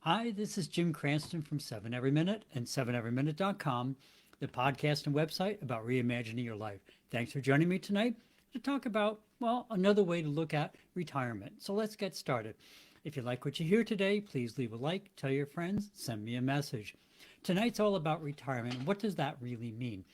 Hi, this is Jim Cranston from 7 Every Minute and 7everyminute.com, the podcast and website about reimagining your life. Thanks for joining me tonight to talk about, well, another way to look at retirement. So let's get started. If you like what you hear today, please leave a like, tell your friends, send me a message. Tonight's all about retirement. What does that really mean?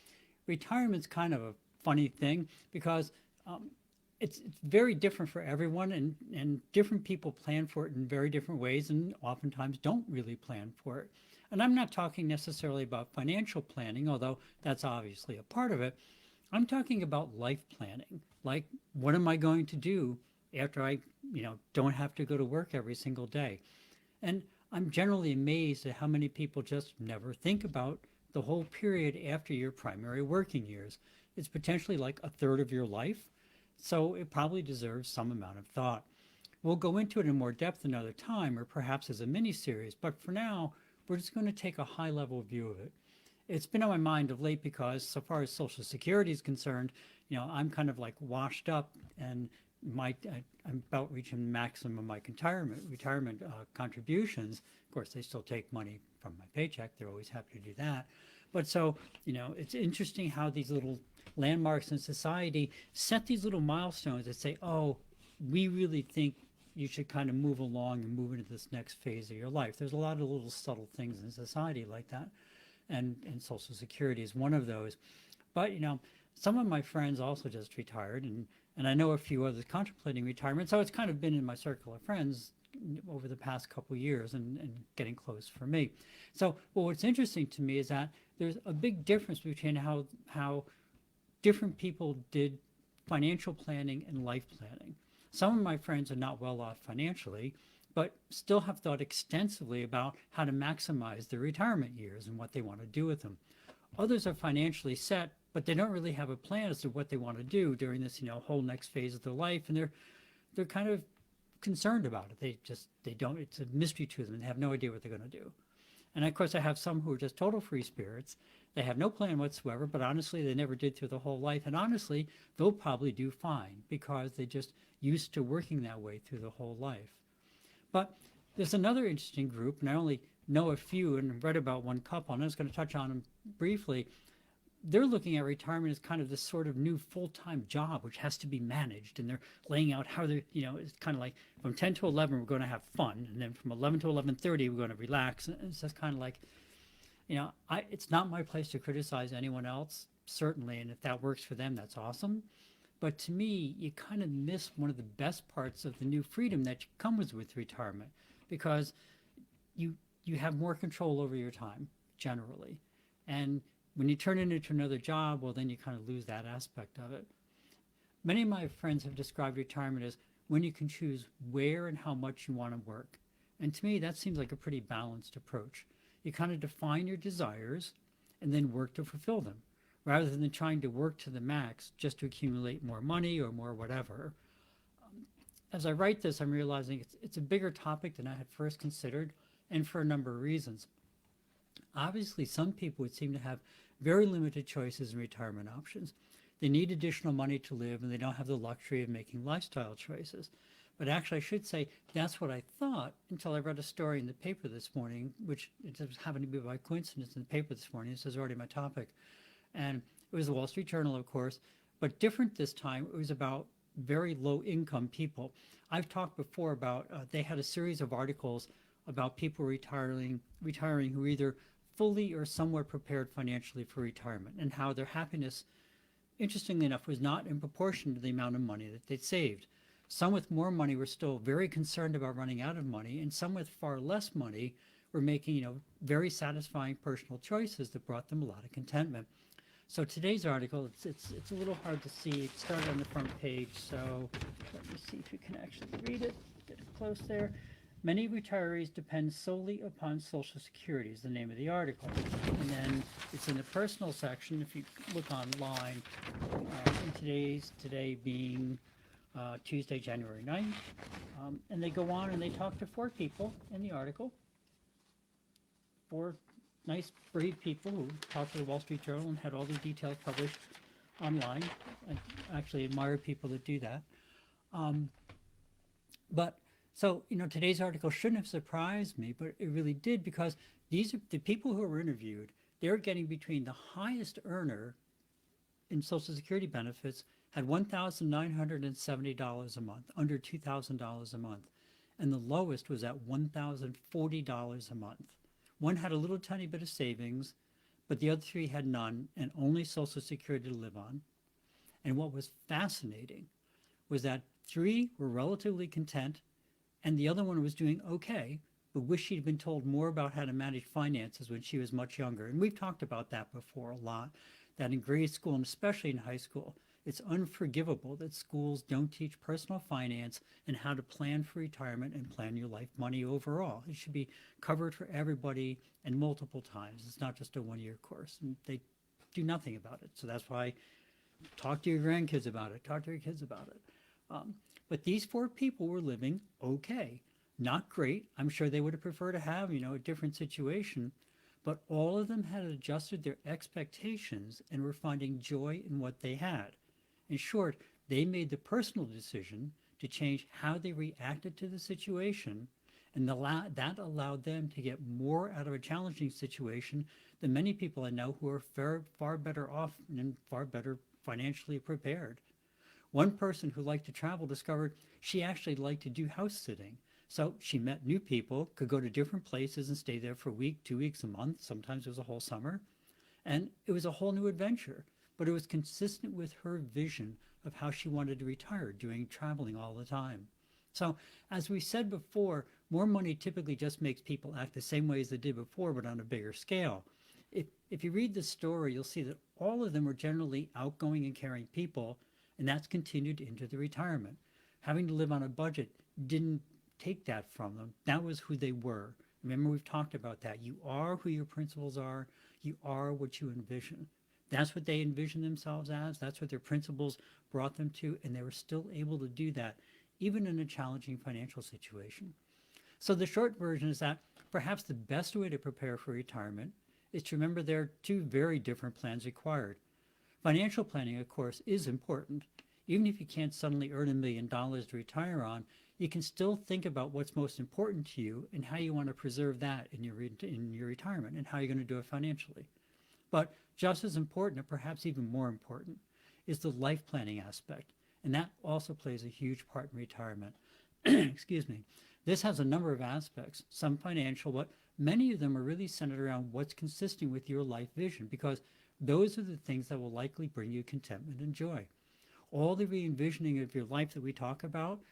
Retirement's kind of a funny thing because um, it's very different for everyone, and different people plan for it in very different ways and oftentimes don't really plan for it. And I'm not talking necessarily about financial planning, although that's obviously a part of it. I'm talking about life planning. Like, what am I going to do after I, don't have to go to work every single day? And I'm generally amazed at how many people just never think about the whole period after your primary working years. It's potentially like a third of your life, so it probably deserves some amount of thought. We'll go into it in more depth another time, or perhaps as a mini series, but for now, we're just going to take a high level view of it. It's been on my mind of late because, so far as Social Security is concerned, I'm kind of like washed up, and I'm about reaching the maximum of my retirement contributions. Of course, they still take money from my paycheck. They're always happy to do that. But so, it's interesting how these little landmarks in society set these little milestones that say, oh, we really think you should kind of move along and move into this next phase of your life. There's a lot of little subtle things in society like that, and Social Security is one of those. But some of my friends also just retired, and I know a few others contemplating retirement. So it's kind of been in my circle of friends over the past couple of years, and getting close for me. So, well, what's interesting to me is that there's a big difference between how different people did financial planning and life planning. Some of my friends are not well off financially, but still have thought extensively about how to maximize their retirement years and what they want to do with them. Others are financially set, but they don't really have a plan as to what they want to do during this, whole next phase of their life, and they're kind of concerned about it. They don't. It's a mystery to them. They have no idea what they're going to do. And of course, I have some who are just total free spirits. They have no plan whatsoever, but honestly, they never did through the whole life. And honestly, they'll probably do fine because they just used to working that way through the whole life. But there's another interesting group, and I only know a few and read about one couple, and I was going to touch on them briefly. They're looking at retirement as kind of this sort of new full-time job which has to be managed, and they're laying out how they're, it's kind of like from 10 to 11 we're going to have fun, and then from 11 to 11:30 we're going to relax. And it's just kind of like, it's not my place to criticize anyone else, certainly, and if that works for them, that's awesome. But to me, you kind of miss one of the best parts of the new freedom that comes with retirement, because you you have more control over your time generally. And when you turn it into another job, well, then you kind of lose that aspect of it. Many of my friends have described retirement as when you can choose where and how much you want to work. And to me, that seems like a pretty balanced approach. You kind of define your desires and then work to fulfill them, rather than trying to work to the max just to accumulate more money or more whatever. As I write this, I'm realizing it's a bigger topic than I had first considered, and for a number of reasons. Obviously, some people would seem to have very limited choices in retirement options. They need additional money to live, and they don't have the luxury of making lifestyle choices. But actually, I should say that's what I thought until I read a story in the paper this morning, which it just happened to be by coincidence in the paper this morning. This is already my topic. And it was the Wall Street Journal, of course, but different this time. It was about very low income people. I've talked before about they had a series of articles about people retiring who either fully or somewhat prepared financially for retirement, and how their happiness, interestingly enough, was not in proportion to the amount of money that they'd saved. Some with more money were still very concerned about running out of money, and some with far less money were making, very satisfying personal choices that brought them a lot of contentment. So today's article, it's a little hard to see. It started on the front page, so let me see if you can actually read it. Get it close there. Many retirees depend solely upon Social Security is the name of the article. And then it's in the personal section. If you look online, today being Tuesday, January 9th. And they go on and they talk to four people in the article, four nice, brave people who talked to the Wall Street Journal and had all their details published online. I actually admire people that do that. But So, today's article shouldn't have surprised me, but it really did because these are the people who were interviewed. They're getting between the highest earner in Social Security benefits had $1,970 a month, under $2,000 a month. And the lowest was at $1,040 a month. One had a little tiny bit of savings, but the other three had none and only Social Security to live on. And what was fascinating was that three were relatively content and the other one was doing okay, but wished she'd been told more about how to manage finances when she was much younger. And we've talked about that before a lot, that in grade school and especially in high school, it's unforgivable that schools don't teach personal finance and how to plan for retirement and plan your life money overall. It should be covered for everybody and multiple times. It's not just a one-year course. And they do nothing about it. So that's why talk to your grandkids about it. Talk to your kids about it. But these four people were living okay. Not great. I'm sure they would have preferred to have, a different situation. But all of them had adjusted their expectations and were finding joy in what they had. In short, they made the personal decision to change how they reacted to the situation, and that allowed them to get more out of a challenging situation than many people I know who are far better off and far better financially prepared. One person who liked to travel discovered she actually liked to do house sitting. So she met new people, could go to different places and stay there for a week, 2 weeks, a month. Sometimes it was a whole summer. And it was a whole new adventure. But it was consistent with her vision of how she wanted to retire, doing traveling all the time. So, as we said before, more money typically just makes people act the same way as they did before, but on a bigger scale. If you read the story, you'll see that all of them were generally outgoing and caring people, and that's continued into the retirement. Having to live on a budget didn't take that from them. That was who they were. Remember, we've talked about that. You are who your principles are. You are what you envision. That's what they envisioned themselves as. That's what their principles brought them to, and they were still able to do that, even in a challenging financial situation. So the short version is that perhaps the best way to prepare for retirement is to remember there are two very different plans required. Financial planning, of course, is important. Even if you can't suddenly earn $1 million to retire on, you can still think about what's most important to you and how you want to preserve that in your retirement and how you're going to do it financially. But just as important, or perhaps even more important, is the life planning aspect. And that also plays a huge part in retirement. Excuse me. This has a number of aspects, some financial, but many of them are really centered around what's consistent with your life vision, because those are the things that will likely bring you contentment and joy. All the re-envisioning of your life that we talk about,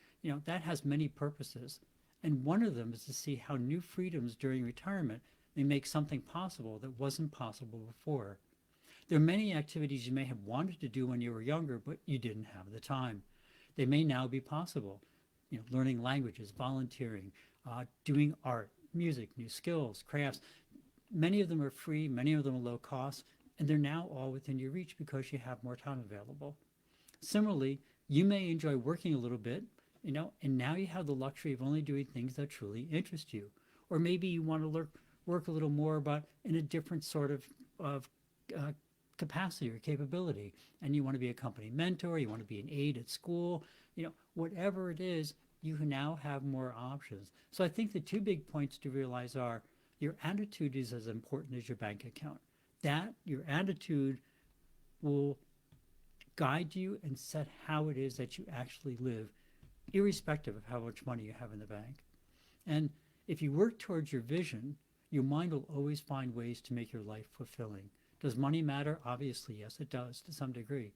that has many purposes. And one of them is to see how new freedoms during retirement may make something possible that wasn't possible before. There are many activities you may have wanted to do when you were younger, but you didn't have the time. They may now be possible. Learning languages, volunteering, doing art, music, new skills, crafts. Many of them are free, many of them are low cost, and they're now all within your reach because you have more time available. Similarly, you may enjoy working a little bit, and now you have the luxury of only doing things that truly interest you. Or maybe you want to work a little more, but in a different sort of capacity or capability, and you want to be a company mentor, you want to be an aide at school, whatever it is, you now have more options. So I think the two big points to realize are your attitude is as important as your bank account. That your attitude will guide you and set how it is that you actually live, irrespective of how much money you have in the bank. And if you work towards your vision, your mind will always find ways to make your life fulfilling. Does money matter? Obviously, yes, it does to some degree.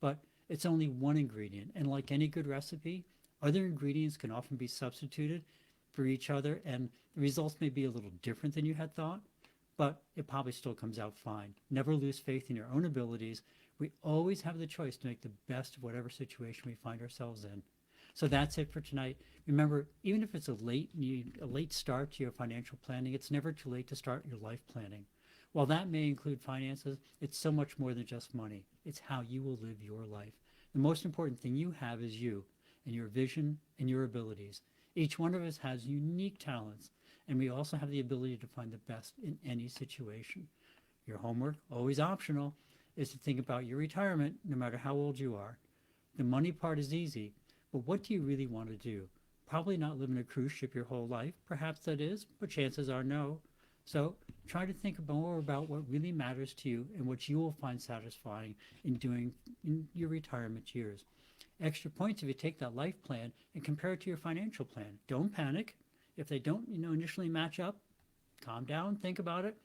But it's only one ingredient. And like any good recipe, other ingredients can often be substituted for each other, and the results may be a little different than you had thought, but it probably still comes out fine. Never lose faith in your own abilities. We always have the choice to make the best of whatever situation we find ourselves in. So that's it for tonight. Remember, even if it's a late start to your financial planning, it's never too late to start your life planning. While that may include finances, it's so much more than just money. It's how you will live your life. The most important thing you have is you and your vision and your abilities. Each one of us has unique talents, and we also have the ability to find the best in any situation. Your homework, always optional, is to think about your retirement no matter how old you are. The money part is easy, but what do you really want to do? probably not living a cruise ship your whole life. Perhaps that is, but chances are no. So try to think more about what really matters to you and what you will find satisfying in doing in your retirement years. Extra points if you take that life plan and compare it to your financial plan. Don't panic. If they don't, initially match up, calm down, think about it,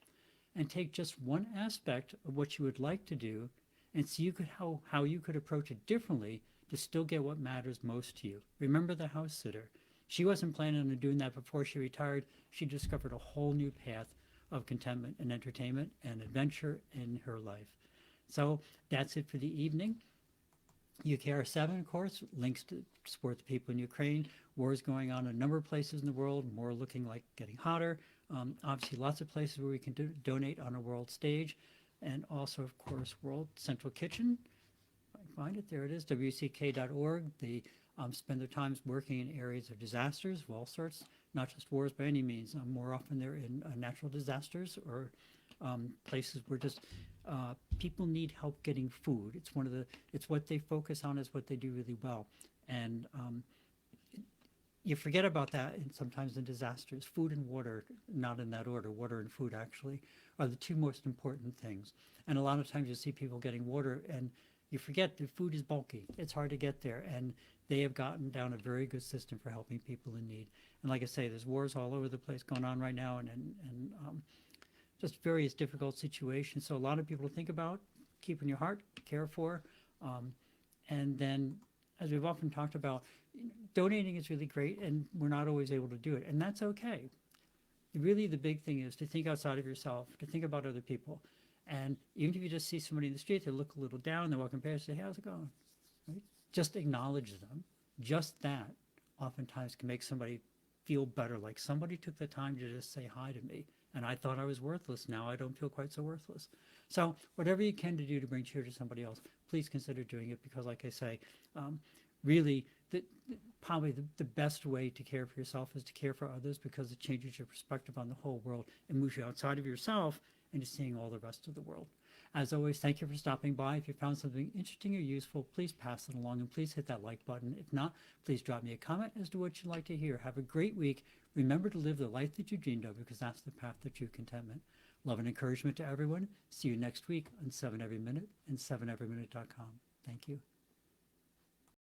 and take just one aspect of what you would like to do and see how you could approach it differently to still get what matters most to you. Remember the house sitter. She wasn't planning on doing that before she retired. She discovered a whole new path of contentment and entertainment and adventure in her life. So that's it for the evening. UKR7, of course, links to support the people in Ukraine. Wars going on in a number of places in the world, more looking like getting hotter. Obviously, lots of places where we can donate on a world stage. And also, of course, World Central Kitchen. If I find it, there it is, WCK.org. They spend their time working in areas of disasters of all sorts, not just wars by any means. More often they're in natural disasters or places where just people need help getting food. It's what they focus on, is what they do really well. And you forget about that sometimes in disasters. Food and water, not in that order, water and food actually, are the two most important things. And a lot of times you see people getting water and you forget that food is bulky. It's hard to get there. And they have gotten down a very good system for helping people in need. And like I say, there's wars all over the place going on right now and just various difficult situations. So a lot of people to think about, keep in your heart, care for. And then, as we've often talked about, donating is really great, and we're not always able to do it. And that's okay. Really, the big thing is to think outside of yourself, to think about other people. And even if you just see somebody in the street, they look a little down, they walk in past, say, hey, how's it going? Right? Just acknowledge them. Just that oftentimes can make somebody feel better, like somebody took the time to just say hi to me. And I thought I was worthless. Now I don't feel quite so worthless. So whatever you can to do to bring cheer to somebody else, please consider doing it, because like I say, really, probably the best way to care for yourself is to care for others, because it changes your perspective on the whole world and moves you outside of yourself into seeing all the rest of the world. As always, thank you for stopping by. If you found something interesting or useful, please pass it along and please hit that like button. If not, please drop me a comment as to what you'd like to hear. Have a great week. Remember to live the life that you dreamed of, because that's the path to true contentment. Love and encouragement to everyone. See you next week on 7 Every Minute and 7everyminute.com. Thank you.